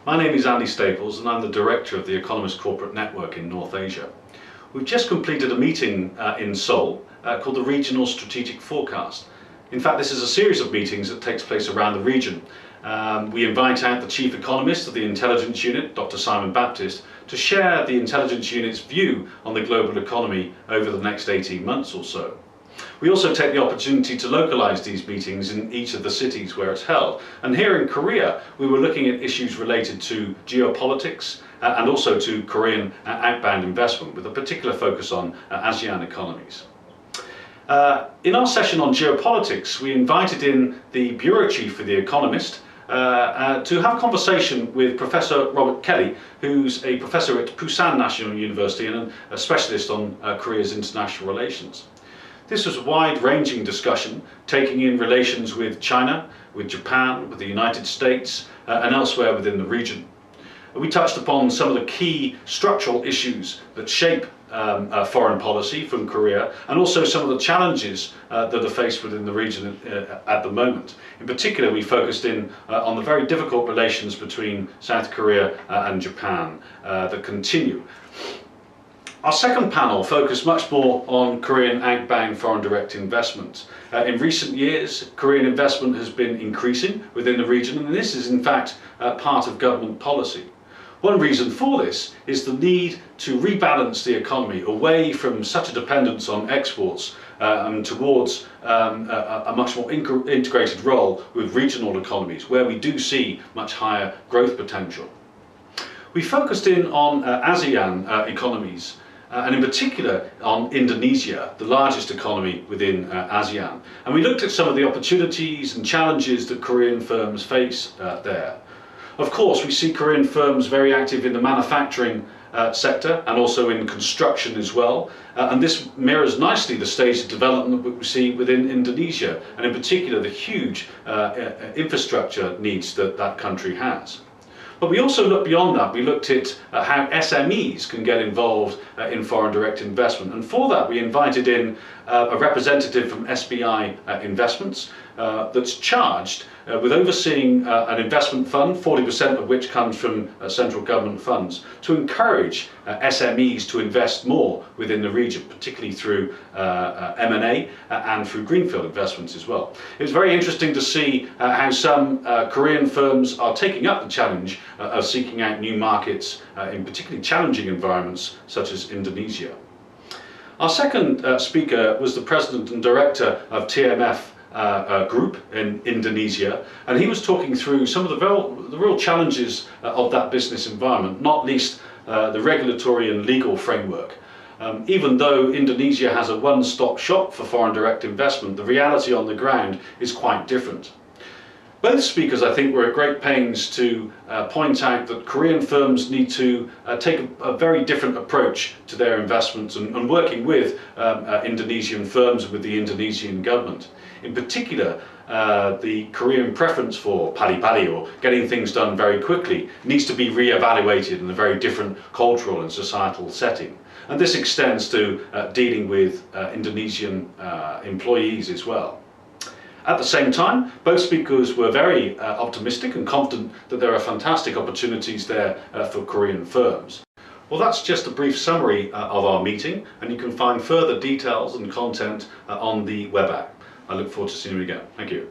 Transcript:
My name is Andy Staples and I'm the Director of the Economist Corporate Network in North Asia. We've just completed a meeting in Seoul called the Regional Strategic Forecast. In fact, this is a series of meetings that takes place around the region. We invite out the Chief Economist of the Intelligence Unit, Dr. Simon Baptist, to share the Intelligence Unit's view on the global economy over the next 18 months or so. We also take the opportunity to localise these meetings in each of the cities where it's held. And here in Korea, we were looking at issues related to geopolitics and also to Korean outbound investment, with a particular focus on ASEAN economies. In our session on geopolitics, we invited in the Bureau Chief for The Economist to have a conversation with Professor Robert Kelly, who's a professor at Busan National University and a specialist on Korea's international relations. This was a wide-ranging discussion, taking in relations with China, with Japan, with the United States, and elsewhere within the region. We touched upon some of the key structural issues that shape foreign policy from Korea, and also some of the challenges that are faced within the region at the moment. In particular, we focused in on the very difficult relations between South Korea and Japan that continue. Our second panel focused much more on Korean outbound foreign direct investment. In recent years, Korean investment has been increasing within the region, and this is in fact part of government policy. One reason for this is the need to rebalance the economy away from such a dependence on exports and towards a much more integrated role with regional economies, where we do see much higher growth potential. We focused in on ASEAN economies, and in particular on Indonesia, the largest economy within ASEAN. And we looked at some of the opportunities and challenges that Korean firms face there. Of course, we see Korean firms very active in the manufacturing sector and also in construction as well. And this mirrors nicely the stage of development that we see within Indonesia, and in particular the huge infrastructure needs that that country has. But we also looked beyond that. We looked at how SMEs can get involved in foreign direct investment. And for that, we invited in a representative from SBI Investments that's charged with overseeing an investment fund, 40% of which comes from central government funds, to encourage SMEs to invest more within the region, particularly through M&A and through greenfield investments as well. It was very interesting to see how some Korean firms are taking up the challenge of seeking out new markets in particularly challenging environments such as Indonesia. Our second speaker was the President and Director of TMF group in Indonesia, and he was talking through some of the real challenges of that business environment, not least the regulatory and legal framework. Even though Indonesia has a one-stop shop for foreign direct investment, the reality on the ground is quite different. Both speakers, I think, were at great pains to point out that Korean firms need to take a very different approach to their investments and working with Indonesian firms, with the Indonesian government. In particular, the Korean preference for pali-pali, or getting things done very quickly, needs to be re-evaluated in a very different cultural and societal setting. And this extends to dealing with Indonesian employees as well. At the same time, both speakers were very optimistic and confident that there are fantastic opportunities there for Korean firms. Well, that's just a brief summary of our meeting, and you can find further details and content on the web app. I look forward to seeing you again. Thank you.